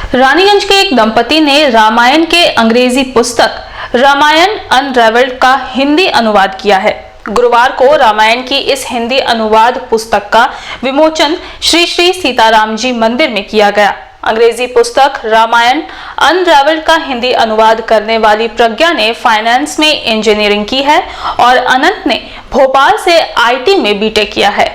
रानीगंज के एक दंपति ने रामायण के अंग्रेजी पुस्तक रामायण अनरेवल्ड का हिंदी अनुवाद किया है। गुरुवार को रामायण की इस हिंदी अनुवाद पुस्तक का विमोचन श्री श्री सीताराम जी मंदिर में किया गया। अंग्रेजी पुस्तक रामायण अनरेवल्ड का हिंदी अनुवाद करने वाली प्रज्ञा ने फाइनेंस में इंजीनियरिंग की है और अनंत ने भोपाल से आईटी में बीटेक किया है।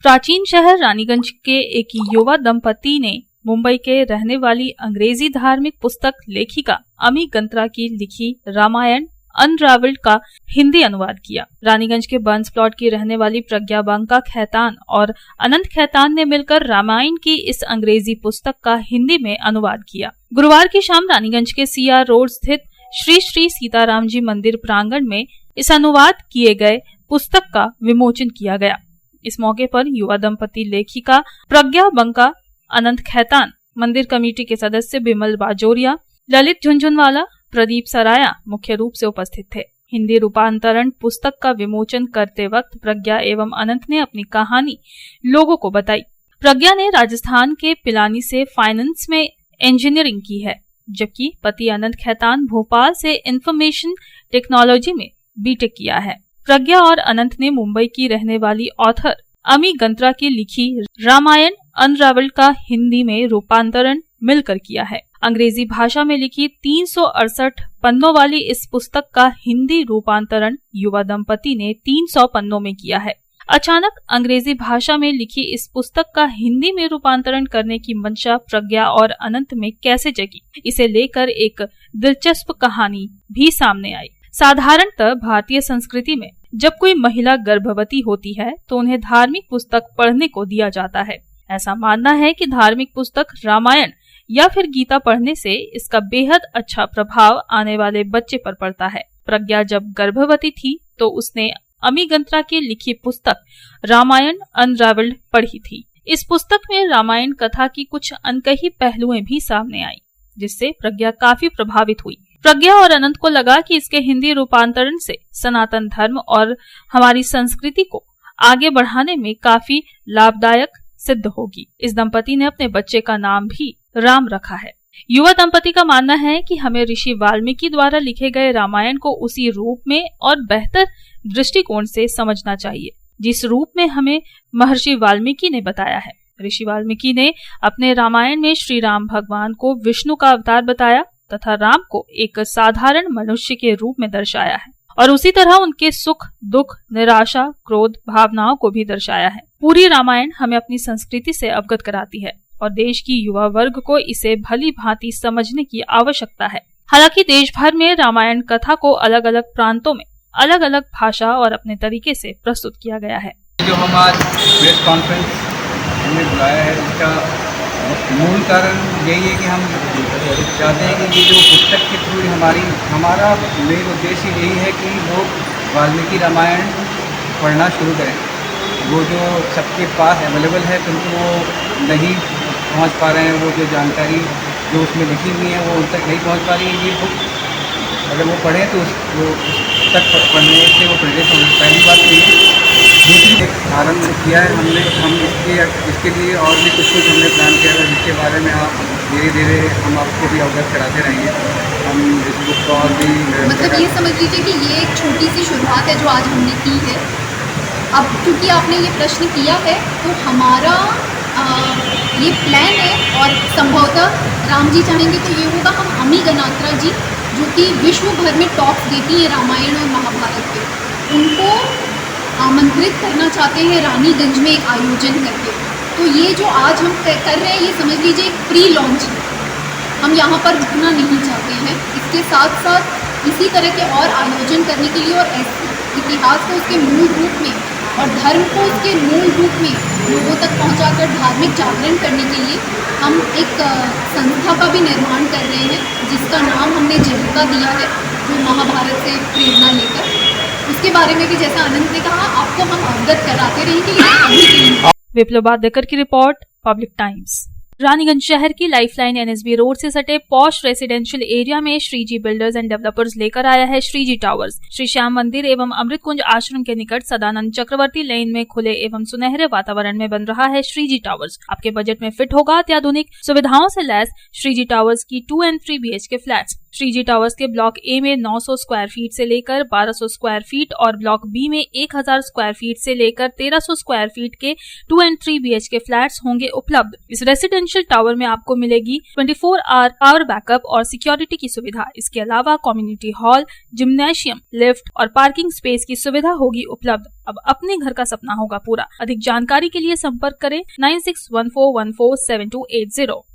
प्राचीन शहर रानीगंज के एक युवा दंपति ने मुंबई के रहने वाली अंग्रेजी धार्मिक पुस्तक लेखिका अमी गंत्रा की लिखी रामायण अनरेवल्ड का हिंदी अनुवाद किया। रानीगंज के बर्न्स प्लॉट की रहने वाली प्रज्ञा बंका खैतान और अनंत खैतान ने मिलकर रामायण की इस अंग्रेजी पुस्तक का हिंदी में अनुवाद किया। गुरुवार की शाम रानीगंज के सीआर रोड स्थित श्री श्री सीताराम जी मंदिर प्रांगण में इस अनुवाद किए गए पुस्तक का विमोचन किया गया। इस मौके पर युवा दंपति लेखिका प्रज्ञा बंका, अनंत खैतान, मंदिर कमेटी के सदस्य बिमल बाजोरिया, ललित झुंझुनवाला, प्रदीप सराया मुख्य रूप से उपस्थित थे। हिंदी रूपांतरण पुस्तक का विमोचन करते वक्त प्रज्ञा एवं अनंत ने अपनी कहानी लोगों को बताई। प्रज्ञा ने राजस्थान के पिलानी से फाइनेंस में इंजीनियरिंग की है, जबकि पति अनंत खैतान भोपाल से इंफॉर्मेशन टेक्नोलॉजी में बीटेक किया है। प्रज्ञा और अनंत ने मुंबई की रहने वाली ऑथर अमी गंत्रा की लिखी रामायण अनरेवल्ड का हिंदी में रूपांतरण मिलकर किया है। अंग्रेजी भाषा में लिखी 368 पन्नों वाली इस पुस्तक का हिंदी रूपांतरण युवा दंपति ने 300 पन्नों में किया है। अचानक अंग्रेजी भाषा में लिखी इस पुस्तक का हिंदी में रूपांतरण करने की मंशा प्रज्ञा और अनंत में कैसे जगी, इसे लेकर एक दिलचस्प कहानी भी सामने आई। साधारणतः भारतीय संस्कृति में जब कोई महिला गर्भवती होती है तो उन्हें धार्मिक पुस्तक पढ़ने को दिया जाता है। ऐसा मानना है कि धार्मिक पुस्तक रामायण या फिर गीता पढ़ने से इसका बेहद अच्छा प्रभाव आने वाले बच्चे पर पड़ता है। प्रज्ञा जब गर्भवती थी तो उसने अमी गंत्रा की लिखी पुस्तक रामायण अनरेवल्ड पढ़ी थी। इस पुस्तक में रामायण कथा की कुछ अनकही पहलुएं भी सामने आई, जिससे प्रज्ञा काफी प्रभावित हुई। प्रज्ञा और अनंत को लगा कि इसके हिंदी रूपांतरण से सनातन धर्म और हमारी संस्कृति को आगे बढ़ाने में काफी लाभदायक सिद्ध होगी। इस दंपति ने अपने बच्चे का नाम भी राम रखा है। युवा दंपति का मानना है कि हमें ऋषि वाल्मीकि द्वारा लिखे गए रामायण को उसी रूप में और बेहतर दृष्टिकोण से समझना चाहिए जिस रूप में हमें महर्षि वाल्मीकि ने बताया है। ऋषि वाल्मीकि ने अपने रामायण में श्री राम भगवान को विष्णु का अवतार बताया तथा राम को एक साधारण मनुष्य के रूप में दर्शाया है और उसी तरह उनके सुख, दुख, निराशा, क्रोध भावनाओं को भी दर्शाया है। पूरी रामायण हमें अपनी संस्कृति से अवगत कराती है और देश की युवा वर्ग को इसे भली भांति समझने की आवश्यकता है। हालांकि देश भर में रामायण कथा को अलग अलग प्रांतों में अलग अलग भाषा और अपने तरीके से प्रस्तुत किया गया है। जो हम आज प्रेस कॉन्फ्रेंस हमने बुलाया है, इसका मूल कारण यही है कि हम चाहते हैं कि ये जो पुस्तक के थ्रू हमारा मेन उद्देश्य यही है कि लोग वाल्मीकि रामायण पढ़ना शुरू करें। वो जो सबके पास अवेलेबल है किंतु वो नहीं पहुंच पा रहे हैं, वो जो जानकारी जो उसमें लिखी हुई है वो उन तक नहीं पहुंच पा रही है। ये बुक अगर वो पढ़ें तो वो तक पढ़ने से वो प्रेरित होंगे। पहली बात तो ये। दूसरी आरंभ किया है हमने, हम इसके लिए और भी कुछ हमने प्लान किया है जिसके बारे में आप धीरे धीरे हम आपको भी अवगत कराते रहेंगे। हम इस बुक को और भी मतलब ये समझ लीजिए कि ये एक छोटी सी शुरुआत है जो आज हमने की है। अब क्योंकि आपने ये प्रश्न किया है तो हमारा ये प्लान है और संभवतः राम जी चाहेंगे तो ये होगा, हम अमी गंत्रा जी जो कि विश्व भर में टॉप देती हैं रामायण और महाभारत पे, उनको आमंत्रित करना चाहते हैं रानीगंज में एक आयोजन करके। तो ये जो आज हम कर रहे हैं ये समझ लीजिए एक प्री लॉन्च है। हम यहाँ पर रुकना नहीं चाहते हैं। इसके साथ साथ इसी तरह के और आयोजन करने के लिए और इतिहास को उसके मूल रूप में और धर्म को उसके मूल रूप में लोगों तक पहुँचाकर धार्मिक जागरण करने के लिए हम एक संस्था का भी निर्माण कर रहे हैं जिसका नाम हमने जहिका दिया है, जो महाभारत से प्रेरणा लेकर। उसके बारे में भी जैसा आनंद ने कहा आपको हम अवगत कराते रहेंगे। अभी के लिए विप्लव बादेकर की रिपोर्ट, पब्लिक टाइम्स। रानीगंज शहर की लाइफलाइन NSB रोड से सटे पॉश रेसिडेंशियल एरिया में श्रीजी बिल्डर्स एंड डेवलपर्स लेकर आया है श्रीजी टावर्स। श्री श्याम मंदिर एवं अमृत कुंज आश्रम के निकट सदानंद चक्रवर्ती लेन में खुले एवं सुनहरे वातावरण में बन रहा है श्रीजी टावर्स। आपके बजट में फिट होगा अत्याधुनिक सुविधाओं से लैस श्रीजी टावर्स की 2 and 3 BHK flats. Shreeji towers के ब्लॉक ए में 900 स्क्वायर फीट से लेकर 1200 स्क्वायर फीट और ब्लॉक बी में 1000 स्क्वायर फीट से लेकर 1300 स्क्वायर फीट के 2 and 3 BHK फ्लैट्स होंगे उपलब्ध। इस रेसिडेंशियल टावर में आपको मिलेगी 24 आवर पावर बैकअप और सिक्योरिटी की सुविधा। इसके अलावा कम्युनिटी हॉल, जिम्नेशियम, लिफ्ट और पार्किंग स्पेस की सुविधा होगी उपलब्ध। अब अपने घर का सपना होगा पूरा। अधिक जानकारी के लिए संपर्क करें 9614147280।